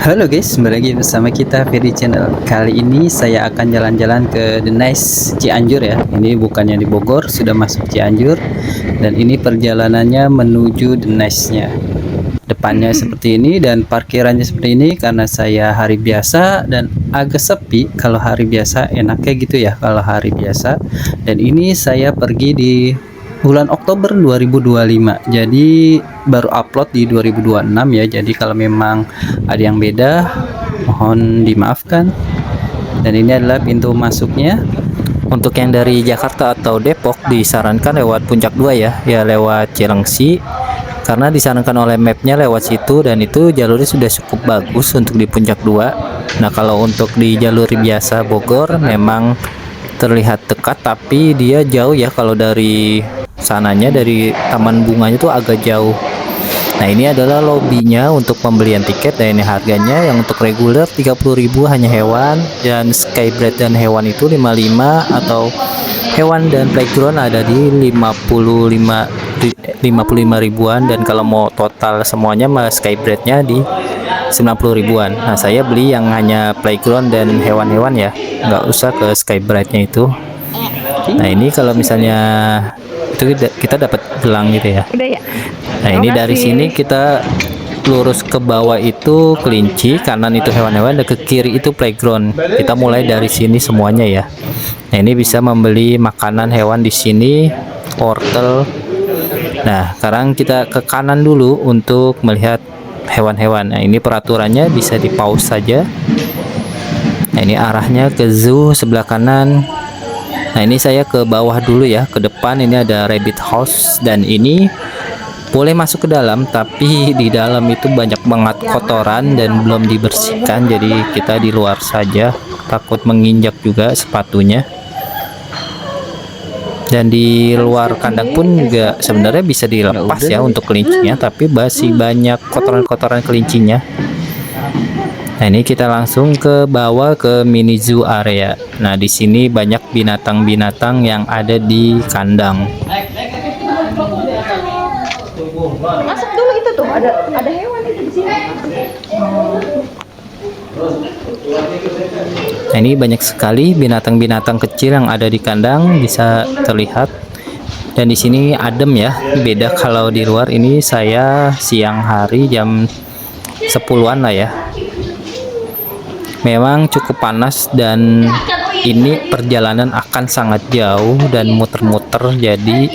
Halo guys, kembali lagi bersama kita Ferry Channel. Kali ini saya akan jalan-jalan ke The Nice Cianjur ya. Ini bukannya di Bogor, sudah masuk Cianjur. Dan ini perjalanannya menuju The Nice-nya. Depannya seperti ini dan parkirannya seperti ini karena saya hari biasa dan agak sepi. Kalau hari biasa enaknya gitu ya kalau hari biasa. Dan ini saya pergi di bulan Oktober 2025, jadi baru upload di 2026 ya. Jadi kalau memang ada yang beda mohon dimaafkan. Dan ini adalah pintu masuknya. Untuk yang dari Jakarta atau Depok disarankan lewat Puncak 2 ya lewat Cilengsi, karena disarankan oleh mapnya lewat situ, dan itu jalurnya sudah cukup bagus untuk di Puncak 2. Nah kalau untuk di jalur biasa Bogor memang terlihat dekat, tapi dia jauh ya. Kalau dari sananya, dari taman bunganya tuh agak jauh. Nah ini adalah lobbynya untuk pembelian tiket, dan ini harganya yang untuk reguler 30.000 hanya hewan, dan Skybread dan hewan itu 55, atau hewan dan playground ada di 55 ribuan, dan kalau mau total semuanya Skybreadnya di 90 ribuan. Nah saya beli yang hanya playground dan hewan-hewan ya, nggak usah ke Skybreadnya itu. Nah ini kalau misalnya itu kita dapat gelang gitu ya. Nah ini dari sini kita lurus ke bawah itu kelinci, kanan itu hewan-hewan, dan ke kiri itu playground. Kita mulai dari sini semuanya ya. Nah ini bisa membeli makanan hewan di sini, wortel. Nah sekarang kita ke kanan dulu untuk melihat hewan-hewan. Nah ini peraturannya bisa di pause saja. Nah ini arahnya ke zoo sebelah kanan. Nah ini saya ke bawah dulu ya, ke depan ini ada rabbit house, dan ini boleh masuk ke dalam, tapi di dalam itu banyak banget kotoran dan belum dibersihkan, jadi kita di luar saja, takut menginjak juga sepatunya. Dan di luar kandang pun juga sebenarnya bisa dilepas ya untuk kelincinya, tapi masih banyak kotoran-kotoran kelincinya. Nah ini kita langsung ke bawah ke mini zoo area. Nah di sini banyak binatang-binatang yang ada di kandang. Masuk dulu itu tuh, ada hewan itu di sini. Nah ini banyak sekali binatang-binatang kecil yang ada di kandang, bisa terlihat. Dan di sini adem ya, beda kalau di luar. Ini saya siang hari jam 10-an lah ya. Memang cukup panas, dan ini perjalanan akan sangat jauh dan muter-muter, jadi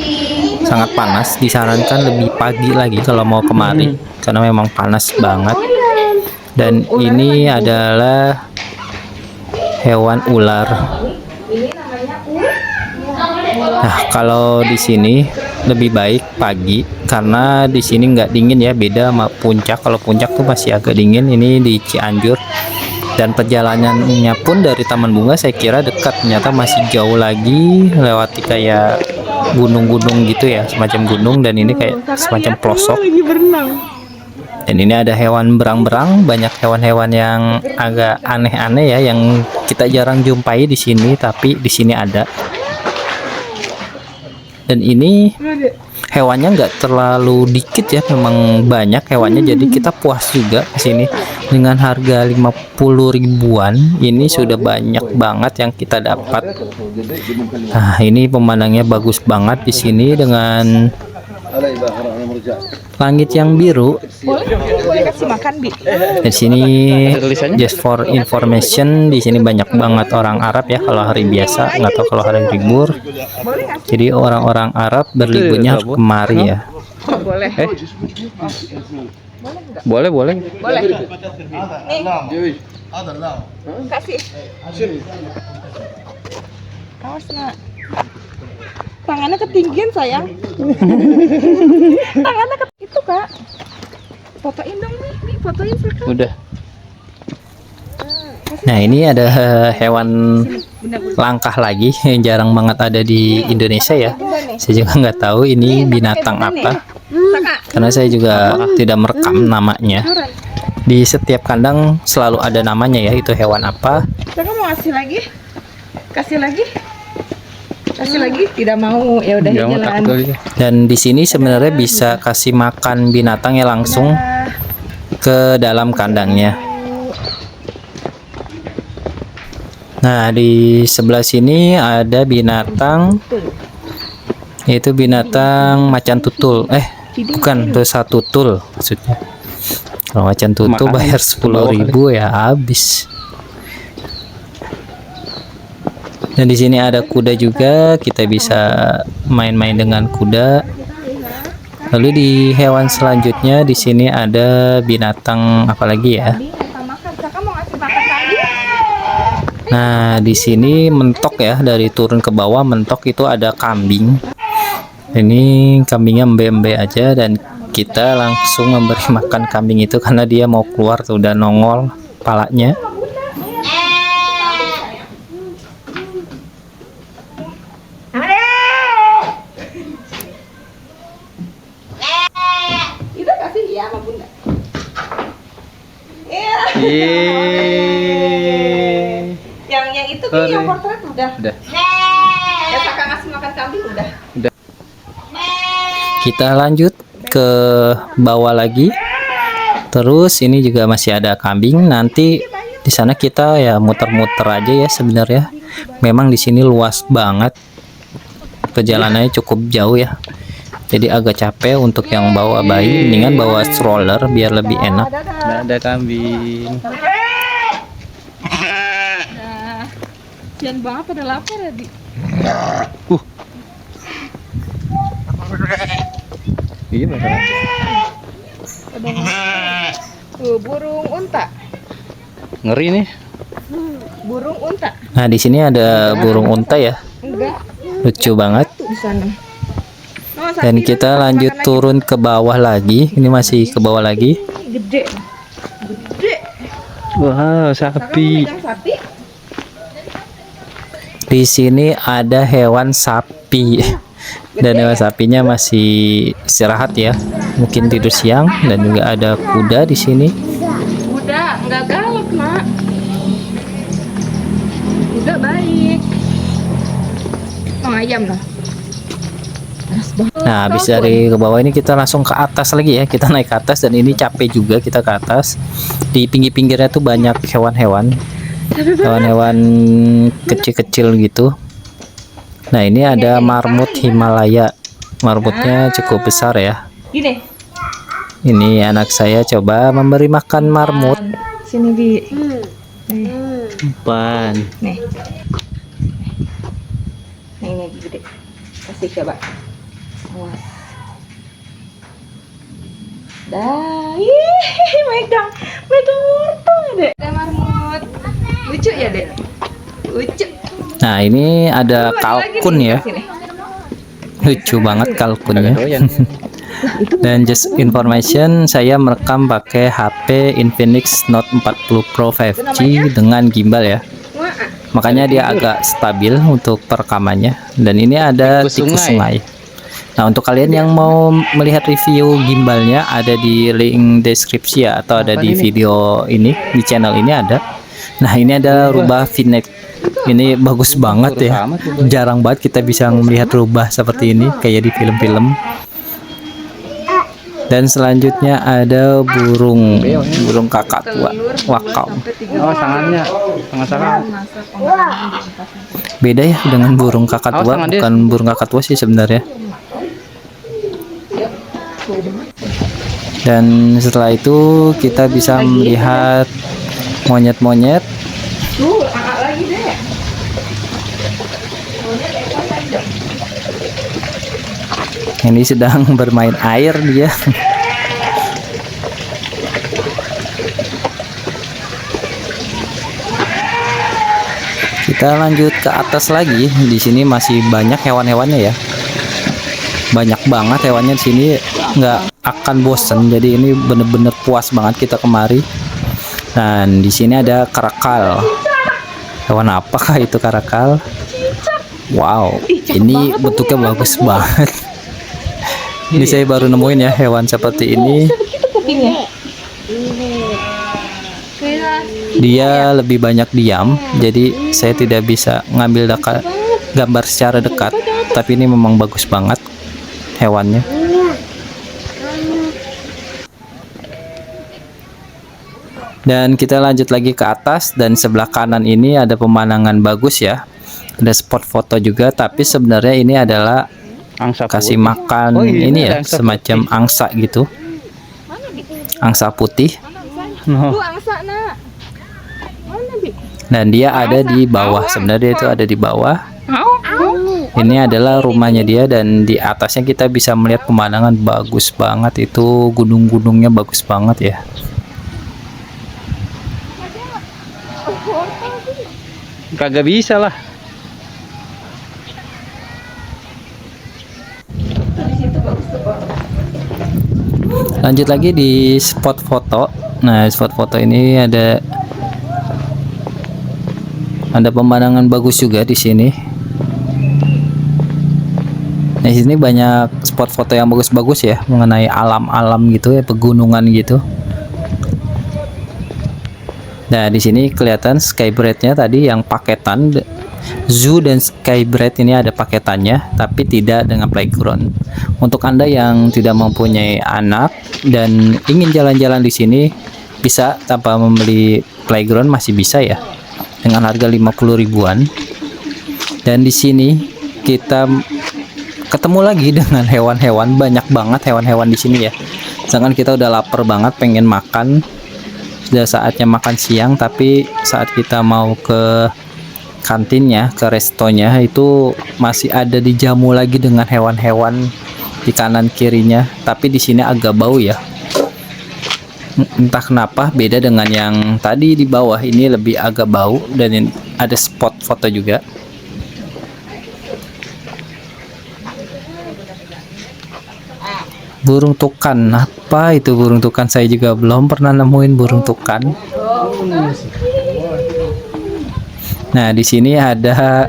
sangat panas. Disarankan lebih pagi lagi kalau mau kemari, karena memang panas banget. Dan ini adalah hewan ular. Nah kalau di sini lebih baik pagi, karena di sini nggak dingin ya, beda sama puncak. Kalau puncak tuh masih agak dingin, ini di Cianjur. Dan perjalanannya pun dari Taman Bunga saya kira dekat, ternyata masih jauh lagi, lewati kayak gunung-gunung gitu ya, semacam gunung, dan ini kayak semacam pelosok. Dan ini ada hewan berang-berang, banyak hewan-hewan yang agak aneh-aneh ya, yang kita jarang jumpai di sini, tapi di sini ada. Dan ini hewannya nggak terlalu dikit ya, memang banyak hewannya, jadi kita puas juga ke sini. Dengan harga 50 ribuan ini sudah banyak banget yang kita dapat. Nah ini pemandangannya bagus banget di sini, dengan langit yang biru. Boleh kasih makan, Bi. Di sini just for information, di sini banyak banget orang Arab ya kalau hari biasa, nggak tahu kalau hari libur. Jadi orang-orang Arab berliburnya harus kemari ya. Boleh. Boleh. Boleh. Nih. Kasih. Awas, Nak. Tangannya ketinggian, sayang. Tangannya itu, Kak. Fotoin dong nih, fotoin sekarang. Udah. Nah ini ada hewan langkah lagi yang jarang banget ada di Indonesia ya. Saya juga nggak tahu ini binatang apa, karena saya juga tidak merekam namanya. Di setiap kandang selalu ada namanya ya, itu hewan apa. Kakak mau kasih lagi? Kasih lagi? Kasih lagi? Tidak mau, ya udah jalan. Dan di sini sebenarnya bisa kasih makan binatangnya langsung ke dalam kandangnya. Nah, di sebelah sini ada binatang, yaitu binatang macan tutul. Bukan, dosa tutul maksudnya. Kalau macan tutul bayar 10.000 ya habis. Dan di sini ada kuda juga, kita bisa main-main dengan kuda. Lalu di hewan selanjutnya di sini ada binatang apa lagi ya? Nah, di sini mentok ya, dari turun ke bawah mentok itu ada kambing. Ini kambingnya embe-embe aja dan kita langsung memberi makan kambing itu karena dia mau keluar tuh, udah nongol palanya. Itu kasih ya sama bunda. Yang itu kan yang portret udah. Ya kakak ngasih makan kambing udah. Kita lanjut ke bawah lagi. Terus ini juga masih ada kambing. Nanti di sana kita ya muter-muter aja ya sebenarnya. Memang di sini luas banget. Perjalanannya cukup jauh ya. Jadi agak capek untuk yang bawa bayi, mendingan bawa stroller biar lebih enak. Ada kambing. Jangan banget pada lapar ya, Di. Iya, Tuh, burung unta. ngeri nih. Burung unta. Nah, di sini ada burung unta ya. Enggak, Lucu banget. tuh di sana. Oh, Dan kita lanjut turun ke bawah lagi. Ini masih ke bawah lagi. Gede. Gede. Wow, Kakak mau pegang sapi? Di sini ada hewan sapi. Dan hewan sapinya masih istirahat ya. Mungkin tidur siang, dan juga ada kuda di sini. Kuda enggak galak, Mak. Kuda baik. Oh, ayam lah. Nah, habis dari ke bawah ini kita langsung ke atas lagi ya. Kita naik ke atas dan ini capek juga kita ke atas. Di pinggir-pinggirnya tuh banyak hewan-hewan. Hewan-hewan kecil-kecil gitu. Nah, ini ada marmut Himalaya. Marmutnya cukup besar ya. Gini. Ini anak saya coba memberi makan marmut. Sini, Bi. Nih. Pan. Nih. Nih, ini gede. Kasih coba. Awas. Dah. Ih, megang wortel, Dek. Ada marmut. Lucu ya, Dek? Lucu. Nah, ini ada kalkun ya. Lucu banget kalkunnya. Dan just information, saya merekam pakai HP Infinix Note 40 Pro 5G dengan gimbal ya. Makanya dia agak stabil untuk perekamannya. Dan ini ada tikus sungai. Nah, untuk kalian yang mau melihat review gimbalnya, ada di link deskripsi ya, atau ada di video ini, di channel ini ada. Nah, ini ada rubah V-neck. Ini bagus banget ya. Jarang banget kita bisa melihat rubah seperti ini kayak di film-film. Dan selanjutnya ada burung kakak tua, wakau. Oh, sangannya, sangat-sangat. Beda ya dengan burung kakak tua, bukan burung kakak tua sih sebenarnya. Dan setelah itu kita bisa melihat monyet-monyet. Lagi deh. Ini sedang bermain air dia. Kita lanjut ke atas lagi. Di sini masih banyak hewan-hewannya ya. Banyak banget hewannya di sini, nggak akan bosen. Jadi ini bener-bener puas banget kita kemari. Dan di sini ada karakal. Hewan apakah itu karakal? Wow, ini bentuknya bagus banget. Ini saya baru nemuin ya hewan seperti ini. Dia lebih banyak diam, jadi saya tidak bisa ngambil gambar secara dekat. Tapi ini memang bagus banget hewannya. Dan kita lanjut lagi ke atas, dan sebelah kanan ini ada pemandangan bagus ya. Ada spot foto juga, tapi sebenarnya ini adalah Angsa kasih putih. makan Oh iya, ini ada ya, angsa semacam putih. angsa gitu. Angsa putih. No. Tuh angsa nak. Mana Bi? Dan dia ada di bawah. Sebenarnya itu ada di bawah. Ini adalah rumahnya dia, dan di atasnya kita bisa melihat pemandangan bagus banget. Itu gunung-gunungnya bagus banget ya. Kagak bisa lah. Lanjut lagi di spot foto. Nah, spot foto ini ada pemandangan bagus juga di sini. Nah, di sini banyak spot foto yang bagus-bagus ya, mengenai alam-alam gitu ya, pegunungan gitu. Nah, di sini kelihatan Skybird-nya tadi yang paketan. Zoo dan Skybird ini ada paketannya, tapi tidak dengan playground. Untuk Anda yang tidak mempunyai anak dan ingin jalan-jalan di sini, bisa tanpa membeli playground, masih bisa ya, dengan harga 50 ribuan. Dan di sini kita ketemu lagi dengan hewan-hewan, banyak banget hewan-hewan di sini ya. Sedangkan kita udah lapar banget, pengen makan, sudah saatnya makan siang, tapi saat kita mau ke kantinnya, ke restonya, itu masih ada dijamu lagi dengan hewan-hewan di kanan kirinya. Tapi di sini agak bau ya, entah kenapa beda dengan yang tadi di bawah. Ini lebih agak bau, dan ada spot foto juga. Burung tukan, apa itu burung tukan? Saya juga belum pernah nemuin burung tukan. Nah, di sini ada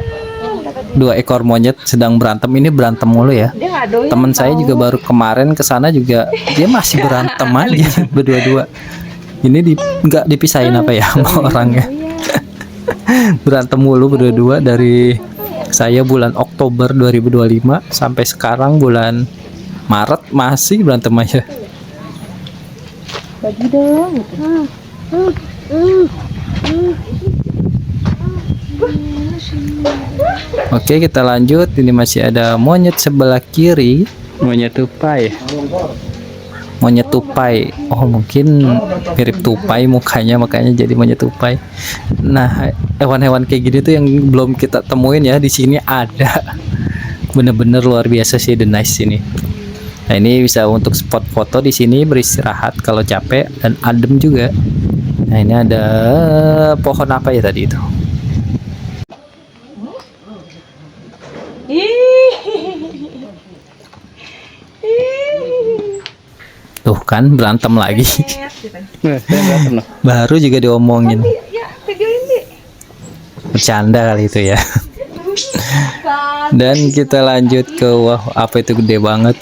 2 ekor monyet sedang berantem. Ini berantem mulu ya. Dia nggak doyan. Teman saya juga baru kemarin ke sana juga, dia masih berantem aja berdua-dua. Ini nggak dipisahin apa ya sama orangnya. Berantem mulu berdua-dua dari saya bulan Oktober 2025 sampai sekarang bulan Maret masih berantem aja. Bagi dong. Oke, kita lanjut. Ini masih ada monyet sebelah kiri. Monyet tupai. Monyet tupai. Oh, mungkin mirip tupai mukanya, makanya jadi monyet tupai. Nah, hewan-hewan kayak gini tuh yang belum kita temuin ya, di sini ada. Bener-bener luar biasa sih, the nice ini. Nah, ini bisa untuk spot foto di sini, beristirahat kalau capek, dan adem juga. Nah, ini ada pohon apa ya tadi itu? Tuh kan, berantem lagi. Nah, saya berantem loh. Baru juga diomongin. Ya, videoin Bi. Bercanda kali itu ya. Dan kita lanjut ke, wah, apa itu gede banget.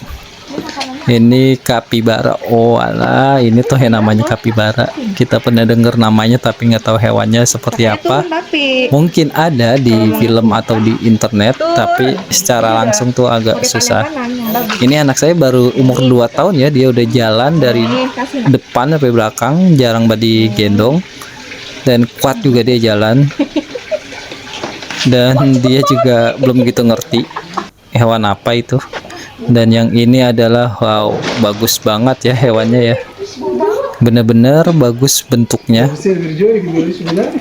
Ini kapibara. Oh alah, ini tuh yang namanya kapibara. Kita pernah dengar namanya tapi nggak tahu hewannya seperti apa. Tapi Mungkin ada di film atau di internet, tapi secara langsung tuh agak susah. Ini anak saya baru umur 2 tahun ya, dia udah jalan dari depan sampai belakang, jarang banget digendong, dan kuat juga dia jalan. Dan dia juga belum gitu ngerti hewan apa itu. Dan yang ini adalah, wow, bagus banget ya hewannya ya, bener-bener bagus bentuknya.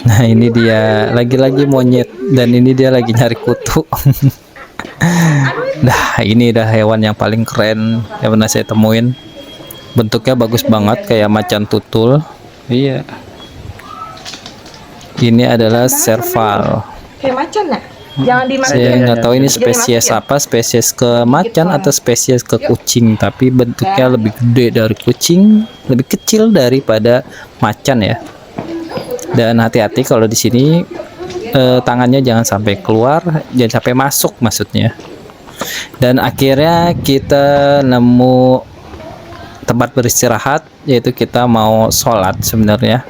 Nah, ini dia lagi-lagi monyet, dan ini dia lagi nyari kutu. Nah, ini dah hewan yang paling keren yang pernah saya temuin. Bentuknya bagus banget kayak macan tutul. Iya. Ini adalah serval. kayak macan ya? Jangan dimasukin. Saya nggak tahu ini Jangan spesies dimasukin. apa, spesies ke macan atau spesies ke kucing, tapi bentuknya lebih gede dari kucing, lebih kecil daripada macan ya. Dan hati-hati kalau di sini, tangannya jangan sampai keluar, jangan sampai masuk maksudnya. Dan akhirnya kita nemu tempat beristirahat, yaitu kita mau sholat sebenarnya.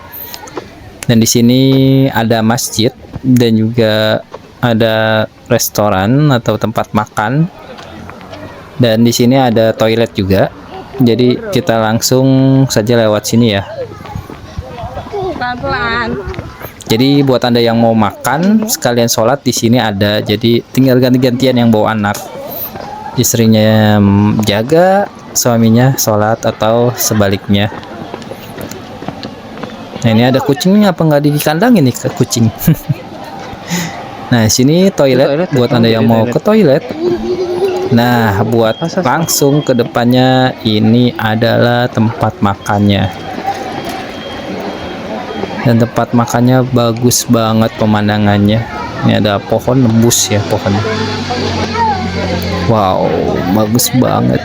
Dan di sini ada masjid dan juga ada restoran atau tempat makan, dan di sini ada toilet juga. Jadi kita langsung saja lewat sini ya. pelan-pelan. Jadi buat Anda yang mau makan sekalian sholat di sini ada. Jadi tinggal ganti-gantian yang bawa anak. Istrinya jaga, suaminya sholat atau sebaliknya. Nah ini ada kucingnya, apa nggak dikandangin nih ke kucing? Nah sini toilet buat Anda yang mau ke toilet. Nah buat langsung ke depannya ini adalah tempat makannya. Dan tempat makannya bagus banget pemandangannya. Ini ada pohon nembus ya pohon. Wow, bagus banget.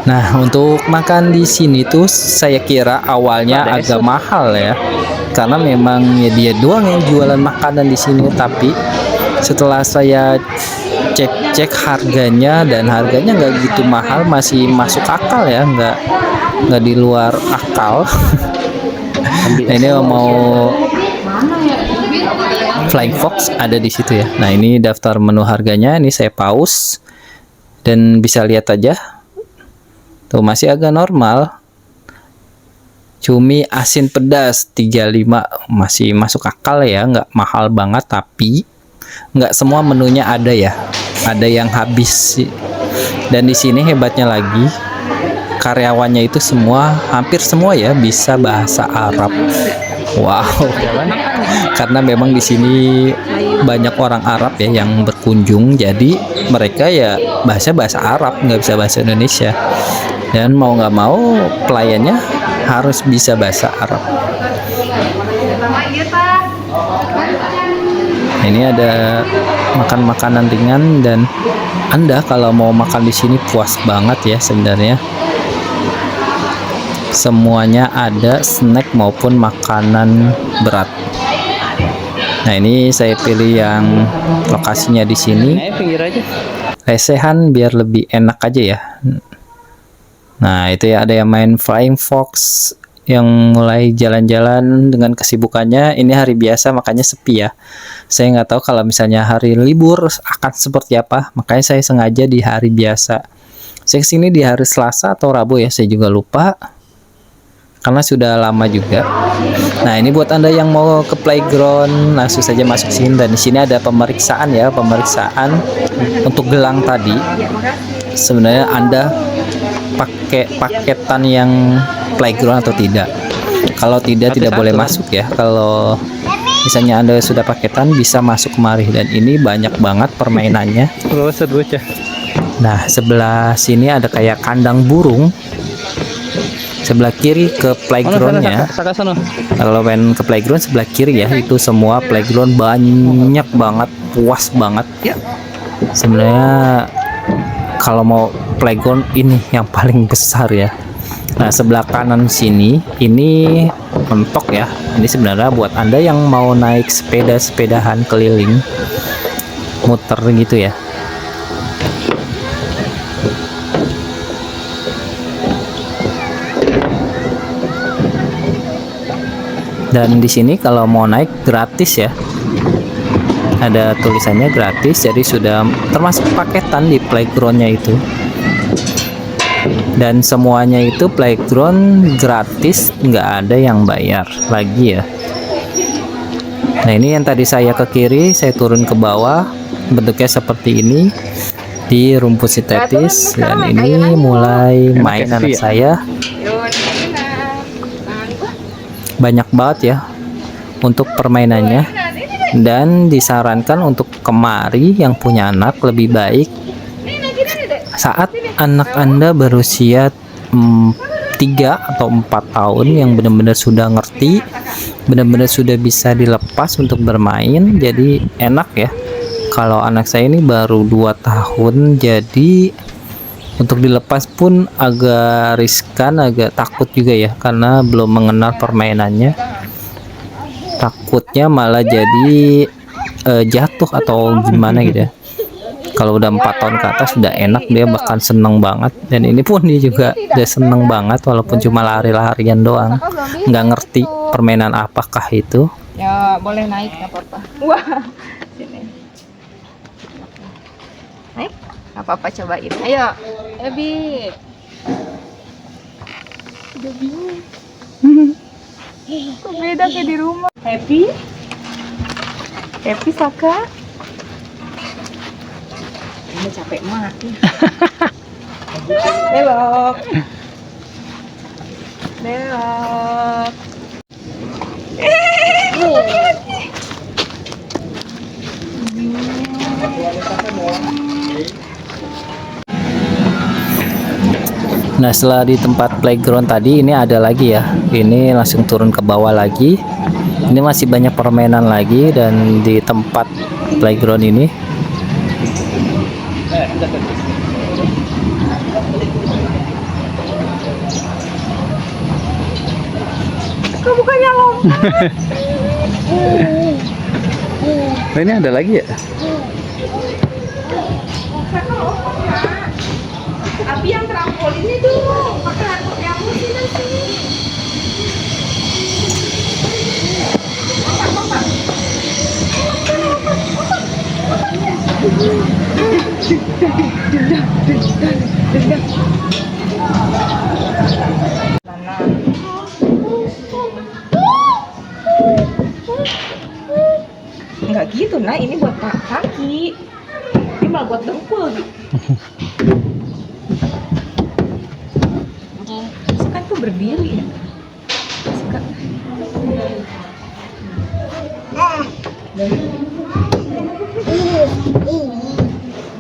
Nah, untuk makan di sini tuh saya kira awalnya agak mahal ya. Karena memang ya dia doang yang jualan makanan di sini, tapi setelah saya cek harganya dan harganya nggak gitu mahal, masih masuk akal ya, nggak di luar akal. Nah, ini mau Flying Fox ada di situ ya. Nah ini daftar menu harganya, ini saya pause dan bisa lihat aja. Tuh masih agak normal. Cumi asin pedas 35 masih masuk akal ya, nggak mahal banget, tapi nggak semua menunya ada ya. Ada yang habis. Dan di sini hebatnya lagi, karyawannya itu hampir semua ya bisa bahasa Arab. Wow, karena memang di sini banyak orang Arab ya yang berkunjung, jadi mereka ya bahasa Arab, nggak bisa bahasa Indonesia. Dan mau nggak mau pelayannya harus bisa bahasa Arab. Ini ada makan makanan ringan dan Anda kalau mau makan di sini puas banget ya sebenarnya. Semuanya ada, snack maupun makanan berat. Nah ini saya pilih yang lokasinya di sini. Lesehan biar lebih enak aja ya. Nah itu ya, ada yang main Flying Fox, yang mulai jalan-jalan dengan kesibukannya. Ini hari biasa makanya sepi ya. Saya nggak tahu kalau misalnya hari libur akan seperti apa, makanya saya sengaja di hari biasa. Saya kesini di hari Selasa atau Rabu ya, saya juga lupa karena sudah lama juga. Nah ini buat Anda yang mau ke playground langsung saja masuk sini, dan di sini ada pemeriksaan ya, pemeriksaan untuk gelang tadi. Sebenarnya Anda pakai paketan yang playground atau tidak. Kalau tidak boleh masuk ya. Kalau misalnya Anda sudah paketan bisa masuk kemari, dan ini banyak banget permainannya. Nah sebelah sini ada kayak kandang burung. Sebelah kiri ke playgroundnya. Kalau main ke playground sebelah kiri ya, itu semua playground banyak banget, puas banget. Sebenarnya kalau mau playground ini yang paling besar ya. Nah sebelah kanan sini ini mentok ya. Ini sebenarnya buat Anda yang mau naik sepedahan keliling, muter gitu ya. Dan di sini kalau mau naik gratis ya, ada tulisannya gratis, jadi sudah termasuk paketan di playgroundnya itu. Dan semuanya itu playground gratis, nggak ada yang bayar lagi ya. Nah ini yang tadi saya ke kiri, saya turun ke bawah, bentuknya seperti ini di rumput sintetis. Dan ini mulai main anak saya. Banyak banget ya untuk permainannya, dan disarankan untuk kemari yang punya anak lebih baik saat anak Anda berusia 3 atau 4 tahun, yang benar-benar sudah ngerti, benar-benar sudah bisa dilepas untuk bermain. Jadi enak ya. Kalau anak saya ini baru 2 tahun, jadi untuk dilepas pun agak riskan, agak takut juga ya, karena belum mengenal permainannya. Takutnya malah jadi jatuh atau gimana gitu ya. Kalau udah 4 tahun ke atas sudah enak, dia bahkan seneng banget. Dan ini pun dia juga udah seneng banget, walaupun cuma lari-larian doang, nggak ngerti permainan apakah itu. Ya boleh naik, nggak apa-apa. Wah, sini. Naik, nggak apa-apa, cobain. Ayo, Ebi. Udah bingung. Kok beda kayak di rumah? Happy? Happy Saka? Ini capek mati. Belok. Belok. Nah, setelah di tempat playground tadi, ini ada lagi ya. Ini langsung turun ke bawah lagi. Ini masih banyak permainan lagi, dan di tempat playground ini Kok bukannya lompat? Nah, ini ada lagi ya? Abi yang trampolin itu pakai handphone kamu sih nanti. Enggak gitu, nah ini buat kaki. Ini malah buat dengkul gitu. Suka tuh berdiri ya. Suka.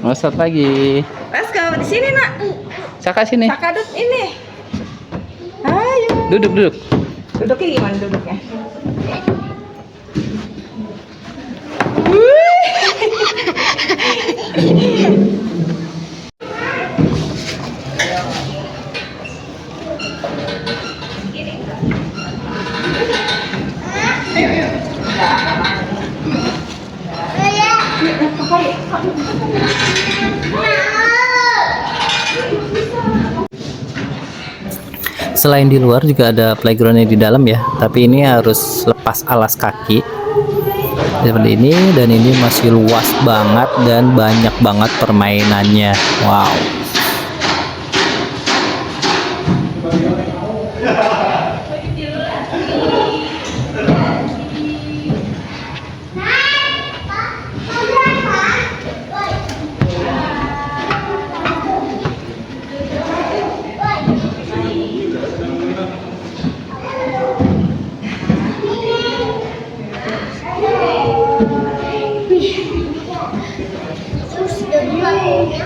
Masuk lagi. Let's go di sini nak. Saka sini. Sakadut ini. Ayo. Duduk. Duduknya gimana duduknya? selain di luar juga ada playgroundnya di dalam ya, tapi ini harus lepas alas kaki seperti ini, dan ini masih luas banget dan banyak banget permainannya. Wow.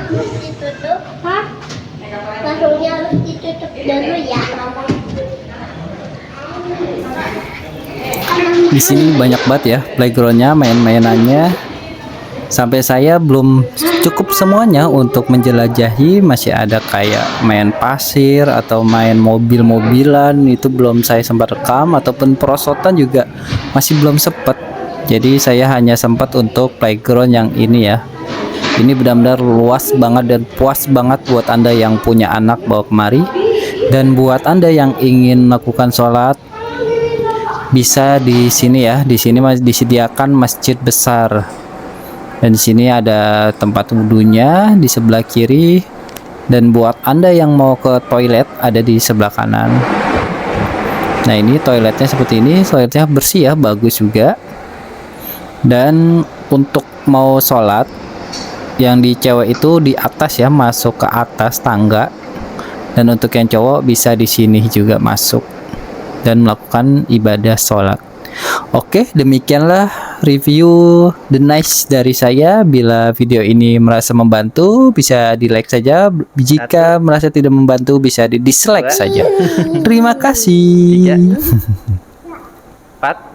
Harus ditutup. Hah? Masuknya harus ditutup dulu ya. Di sini banyak banget ya playgroundnya, main-mainannya. Sampai saya belum cukup semuanya untuk menjelajahi. Masih ada kayak main pasir atau main mobil-mobilan, itu belum saya sempat rekam, ataupun perosotan juga masih belum sempat. Jadi saya hanya sempat untuk playground yang ini ya. Ini benar-benar luas banget dan puas banget buat Anda yang punya anak bawa kemari, dan buat Anda yang ingin melakukan sholat bisa di sini ya. Di sini disediakan masjid besar, dan di sini ada tempat wudhunya di sebelah kiri, dan buat Anda yang mau ke toilet ada di sebelah kanan. Nah, ini toiletnya seperti ini, toiletnya bersih ya, bagus juga. Dan untuk mau sholat yang di cewek itu di atas ya, masuk ke atas tangga, dan untuk yang cowok bisa di sini juga masuk dan melakukan ibadah sholat. Oke, demikianlah review The Nice dari saya. Bila video ini merasa membantu, bisa di like saja. Jika merasa tidak membantu, bisa di dislike saja. Terima kasih. 4